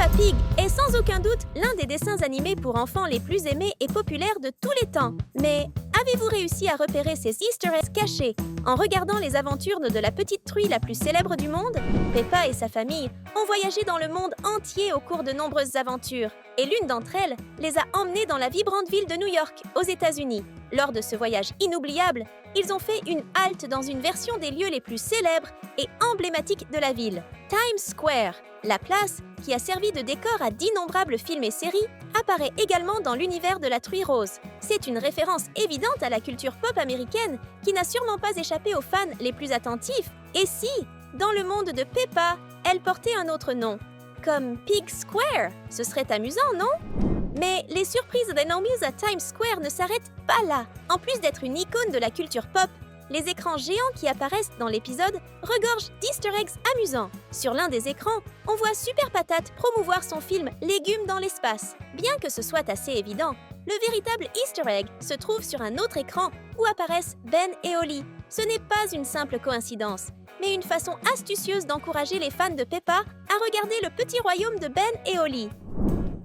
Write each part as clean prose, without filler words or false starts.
Peppa Pig est sans aucun doute l'un des dessins animés pour enfants les plus aimés et populaires de tous les temps. Mais avez-vous réussi à repérer ces Easter eggs cachés en regardant les aventures de la petite truie la plus célèbre du monde? Peppa et sa famille ont voyagé dans le monde entier au cours de nombreuses aventures, et l'une d'entre elles les a emmenés dans la vibrante ville de New York, aux États-Unis. Lors de ce voyage inoubliable, ils ont fait une halte dans une version des lieux les plus célèbres et emblématiques de la ville, Times Square. La place, qui a servi de décor à d'innombrables films et séries, apparaît également dans l'univers de la truie rose. C'est une référence évidente à la culture pop américaine qui n'a sûrement pas échappé aux fans les plus attentifs. Et si, dans le monde de Peppa, elle portait un autre nom, comme Pig Square? Ce serait amusant, non? Mais les surprises d'Enemies à Times Square ne s'arrêtent pas là. En plus d'être une icône de la culture pop, les écrans géants qui apparaissent dans l'épisode regorgent d'easter eggs amusants. Sur l'un des écrans, on voit Super Patate promouvoir son film Légumes dans l'espace. Bien que ce soit assez évident, le véritable easter egg se trouve sur un autre écran où apparaissent Ben et Ollie. Ce n'est pas une simple coïncidence, mais une façon astucieuse d'encourager les fans de Peppa à regarder le petit royaume de Ben et Ollie.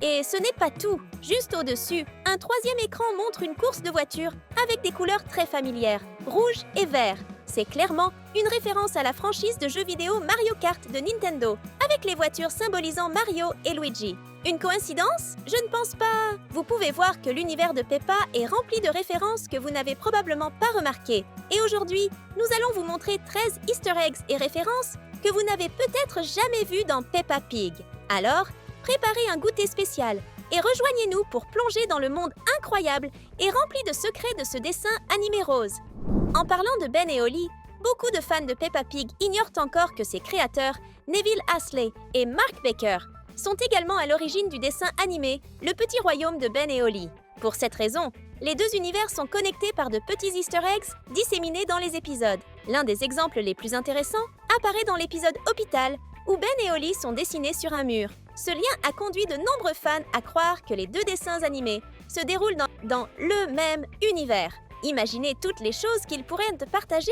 Et ce n'est pas tout. Juste au-dessus, un troisième écran montre une course de voitures avec des couleurs très familières, rouge et vert. C'est clairement une référence à la franchise de jeux vidéo Mario Kart de Nintendo, avec les voitures symbolisant Mario et Luigi. Une coïncidence? Je ne pense pas. Vous pouvez voir que l'univers de Peppa est rempli de références que vous n'avez probablement pas remarquées. Et aujourd'hui, nous allons vous montrer 13 easter eggs et références que vous n'avez peut-être jamais vues dans Peppa Pig. Alors, préparez un goûter spécial et rejoignez-nous pour plonger dans le monde incroyable et rempli de secrets de ce dessin animé rose. En parlant de Ben et Ollie, beaucoup de fans de Peppa Pig ignorent encore que ses créateurs, Neville Astley et Mark Baker, sont également à l'origine du dessin animé Le Petit Royaume de Ben et Ollie. Pour cette raison, les deux univers sont connectés par de petits easter eggs disséminés dans les épisodes. L'un des exemples les plus intéressants apparaît dans l'épisode Hôpital, où Ben et Ollie sont dessinés sur un mur. Ce lien a conduit de nombreux fans à croire que les deux dessins animés se déroulent dans le même univers. Imaginez toutes les choses qu'ils pourraient partager.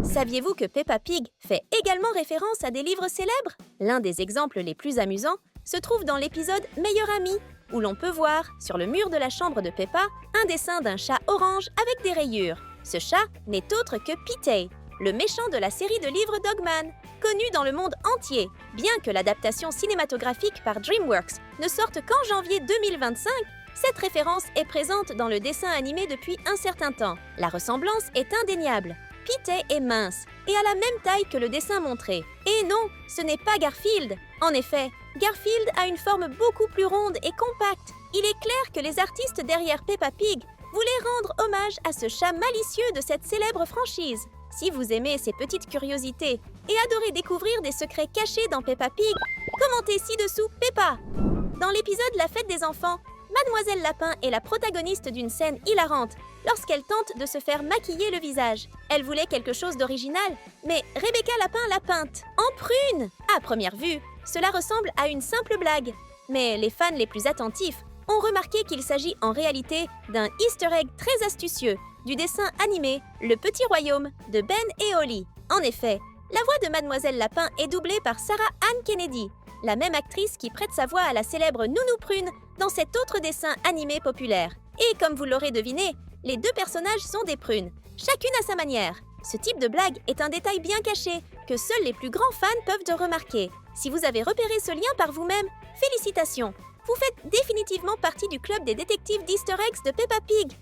Saviez-vous que Peppa Pig fait également référence à des livres célèbres? L'un des exemples les plus amusants se trouve dans l'épisode Meilleur ami, où l'on peut voir, sur le mur de la chambre de Peppa, un dessin d'un chat orange avec des rayures. Ce chat n'est autre que P.T., le méchant de la série de livres Dogman, connu dans le monde entier. Bien que l'adaptation cinématographique par DreamWorks ne sorte qu'en janvier 2025, cette référence est présente dans le dessin animé depuis un certain temps. La ressemblance est indéniable. P.T. est mince et a la même taille que le dessin montré. Et non, ce n'est pas Garfield. En effet, Garfield a une forme beaucoup plus ronde et compacte. Il est clair que les artistes derrière Peppa Pig voulaient rendre hommage à ce chat malicieux de cette célèbre franchise. Si vous aimez ces petites curiosités et adorez découvrir des secrets cachés dans Peppa Pig, commentez ci-dessous Peppa. Dans l'épisode La fête des enfants, Mademoiselle Lapin est la protagoniste d'une scène hilarante lorsqu'elle tente de se faire maquiller le visage. Elle voulait quelque chose d'original, mais Rebecca Lapin l'a peinte en prune. À première vue, cela ressemble à une simple blague. Mais les fans les plus attentifs ont remarqué qu'il s'agit en réalité d'un easter egg très astucieux du dessin animé Le Petit Royaume de Ben et Ollie. En effet, la voix de Mademoiselle Lapin est doublée par Sarah Ann Kennedy, la même actrice qui prête sa voix à la célèbre Nounou Prune dans cet autre dessin animé populaire. Et comme vous l'aurez deviné, les deux personnages sont des prunes, chacune à sa manière. Ce type de blague est un détail bien caché que seuls les plus grands fans peuvent remarquer. Si vous avez repéré ce lien par vous-même, félicitations! Vous faites définitivement partie du club des détectives d'Easter eggs de Peppa Pig.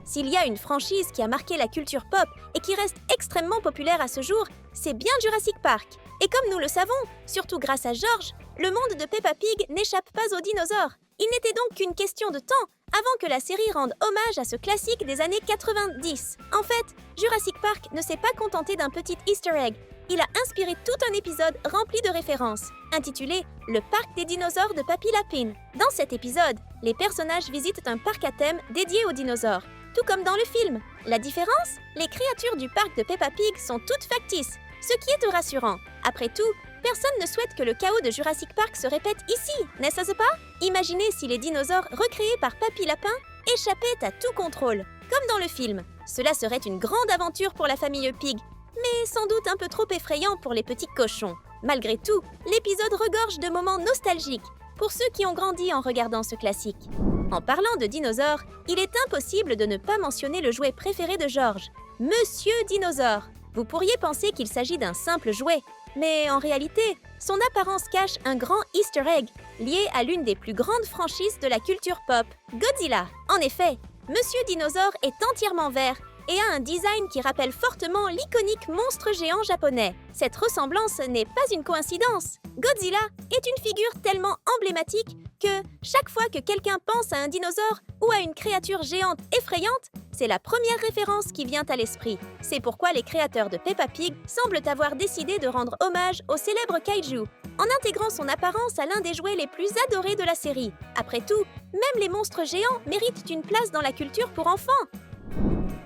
S'il y a une franchise qui a marqué la culture pop et qui reste extrêmement populaire à ce jour, c'est bien Jurassic Park. Et comme nous le savons, surtout grâce à George, le monde de Peppa Pig n'échappe pas aux dinosaures. Il n'était donc qu'une question de temps avant que la série rende hommage à ce classique des années 90. En fait, Jurassic Park ne s'est pas contenté d'un petit easter egg. Il a inspiré tout un épisode rempli de références, intitulé « Le parc des dinosaures de Papy Lapine ». Dans cet épisode, les personnages visitent un parc à thème dédié aux dinosaures, tout comme dans le film. La différence? Les créatures du parc de Peppa Pig sont toutes factices, ce qui est rassurant. Après tout, personne ne souhaite que le chaos de Jurassic Park se répète ici, n'est-ce pas? Imaginez si les dinosaures recréés par Papy Lapin échappaient à tout contrôle, comme dans le film. Cela serait une grande aventure pour la famille Pig, mais sans doute un peu trop effrayant pour les petits cochons. Malgré tout, l'épisode regorge de moments nostalgiques pour ceux qui ont grandi en regardant ce classique. En parlant de dinosaures, il est impossible de ne pas mentionner le jouet préféré de George, Monsieur Dinosaure. Vous pourriez penser qu'il s'agit d'un simple jouet, mais en réalité, son apparence cache un grand Easter egg lié à l'une des plus grandes franchises de la culture pop, Godzilla. En effet, Monsieur Dinosaure est entièrement vert et a un design qui rappelle fortement l'iconique monstre géant japonais. Cette ressemblance n'est pas une coïncidence. Godzilla est une figure tellement emblématique que chaque fois que quelqu'un pense à un dinosaure ou à une créature géante effrayante, c'est la première référence qui vient à l'esprit. C'est pourquoi les créateurs de Peppa Pig semblent avoir décidé de rendre hommage au célèbre kaiju, en intégrant son apparence à l'un des jouets les plus adorés de la série. Après tout, même les monstres géants méritent une place dans la culture pour enfants.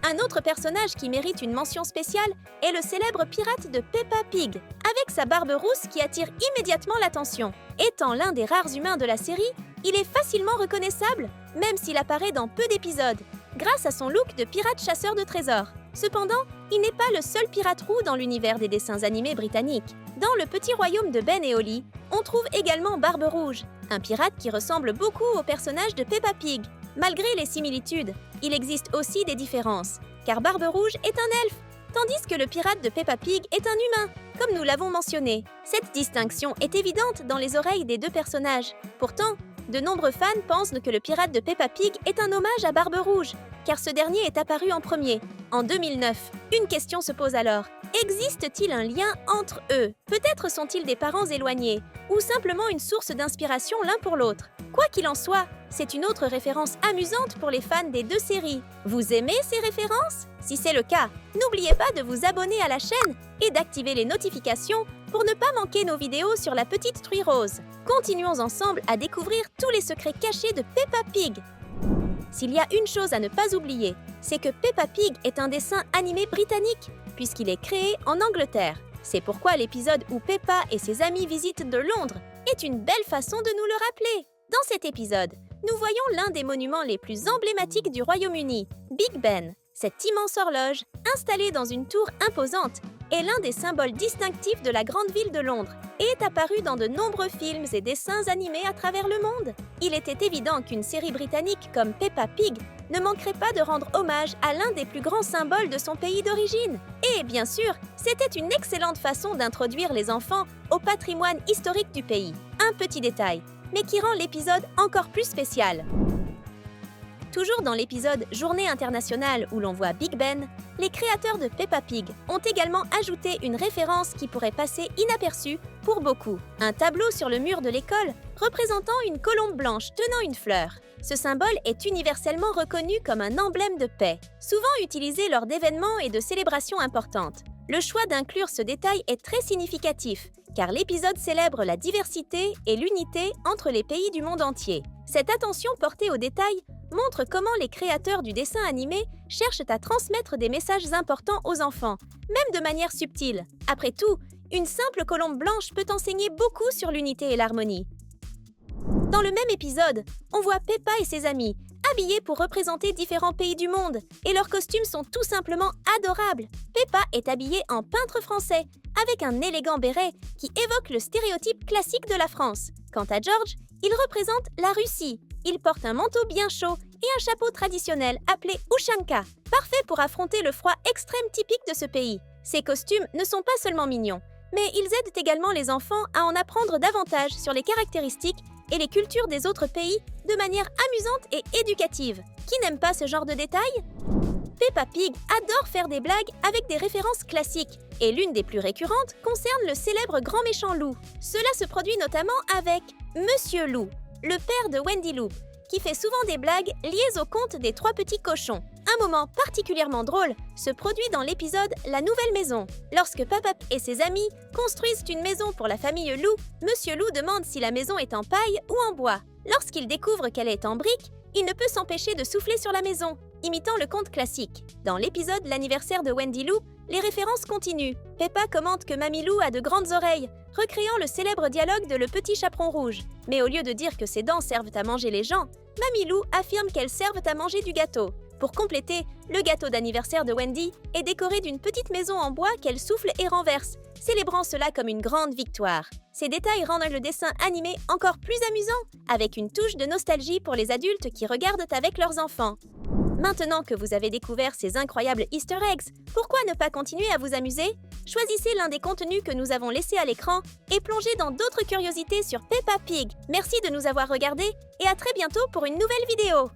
Un autre personnage qui mérite une mention spéciale est le célèbre pirate de Peppa Pig, avec sa barbe rousse qui attire immédiatement l'attention. Étant l'un des rares humains de la série, il est facilement reconnaissable, même s'il apparaît dans peu d'épisodes, grâce à son look de pirate chasseur de trésors. Cependant, il n'est pas le seul pirate roux dans l'univers des dessins animés britanniques. Dans le petit royaume de Ben et Holly, on trouve également Barbe Rouge, un pirate qui ressemble beaucoup au personnage de Peppa Pig. Malgré les similitudes, il existe aussi des différences, car Barbe Rouge est un elfe, tandis que le pirate de Peppa Pig est un humain, comme nous l'avons mentionné. Cette distinction est évidente dans les oreilles des deux personnages. Pourtant, de nombreux fans pensent que le pirate de Peppa Pig est un hommage à Barbe Rouge, car ce dernier est apparu en premier, en 2009. Une question se pose alors. Existe-t-il un lien entre eux? Peut-être sont-ils des parents éloignés, ou simplement une source d'inspiration l'un pour l'autre. Quoi qu'il en soit, c'est une autre référence amusante pour les fans des deux séries. Vous aimez ces références? Si c'est le cas, n'oubliez pas de vous abonner à la chaîne et d'activer les notifications pour ne pas manquer nos vidéos sur la petite truie rose. Continuons ensemble à découvrir tous les secrets cachés de Peppa Pig. S'il y a une chose à ne pas oublier, c'est que Peppa Pig est un dessin animé britannique, puisqu'il est créé en Angleterre. C'est pourquoi l'épisode où Peppa et ses amis visitent de Londres est une belle façon de nous le rappeler. Dans cet épisode, nous voyons l'un des monuments les plus emblématiques du Royaume-Uni, Big Ben. Cette immense horloge, installée dans une tour imposante, est l'un des symboles distinctifs de la grande ville de Londres et est apparu dans de nombreux films et dessins animés à travers le monde. Il était évident qu'une série britannique comme Peppa Pig ne manquerait pas de rendre hommage à l'un des plus grands symboles de son pays d'origine. Et bien sûr, c'était une excellente façon d'introduire les enfants au patrimoine historique du pays. Un petit détail, mais qui rend l'épisode encore plus spécial. Toujours dans l'épisode Journée internationale où l'on voit Big Ben, les créateurs de Peppa Pig ont également ajouté une référence qui pourrait passer inaperçue pour beaucoup. Un tableau sur le mur de l'école représentant une colombe blanche tenant une fleur. Ce symbole est universellement reconnu comme un emblème de paix, souvent utilisé lors d'événements et de célébrations importantes. Le choix d'inclure ce détail est très significatif, car l'épisode célèbre la diversité et l'unité entre les pays du monde entier. Cette attention portée aux détails montre comment les créateurs du dessin animé cherchent à transmettre des messages importants aux enfants, même de manière subtile. Après tout, une simple colombe blanche peut enseigner beaucoup sur l'unité et l'harmonie. Dans le même épisode, on voit Peppa et ses amis, habillés pour représenter différents pays du monde, et leurs costumes sont tout simplement adorables. Peppa est habillée en peintre français, avec un élégant béret qui évoque le stéréotype classique de la France. Quant à George, il représente la Russie. Il porte un manteau bien chaud et un chapeau traditionnel appelé Ushanka, parfait pour affronter le froid extrême typique de ce pays. Ces costumes ne sont pas seulement mignons, mais ils aident également les enfants à en apprendre davantage sur les caractéristiques et les cultures des autres pays de manière amusante et éducative. Qui n'aime pas ce genre de détails? Peppa Pig adore faire des blagues avec des références classiques, et l'une des plus récurrentes concerne le célèbre grand méchant loup. Cela se produit notamment avec Monsieur Loup, le père de Wendy Lou, qui fait souvent des blagues liées au conte des trois petits cochons. Un moment particulièrement drôle se produit dans l'épisode La Nouvelle Maison. Lorsque Peppa et ses amis construisent une maison pour la famille Lou, Monsieur Loup demande si la maison est en paille ou en bois. Lorsqu'il découvre qu'elle est en briques, il ne peut s'empêcher de souffler sur la maison, imitant le conte classique. Dans l'épisode L'anniversaire de Wendy Lou, les références continuent. Peppa commente que Mamie Lou a de grandes oreilles, recréant le célèbre dialogue de Le Petit Chaperon Rouge. Mais au lieu de dire que ses dents servent à manger les gens, Mamie Lou affirme qu'elles servent à manger du gâteau. Pour compléter, le gâteau d'anniversaire de Wendy est décoré d'une petite maison en bois qu'elle souffle et renverse, célébrant cela comme une grande victoire. Ces détails rendent le dessin animé encore plus amusant, avec une touche de nostalgie pour les adultes qui regardent avec leurs enfants. Maintenant que vous avez découvert ces incroyables Easter eggs, pourquoi ne pas continuer à vous amuser? Choisissez l'un des contenus que nous avons laissés à l'écran et plongez dans d'autres curiosités sur Peppa Pig. Merci de nous avoir regardés et à très bientôt pour une nouvelle vidéo.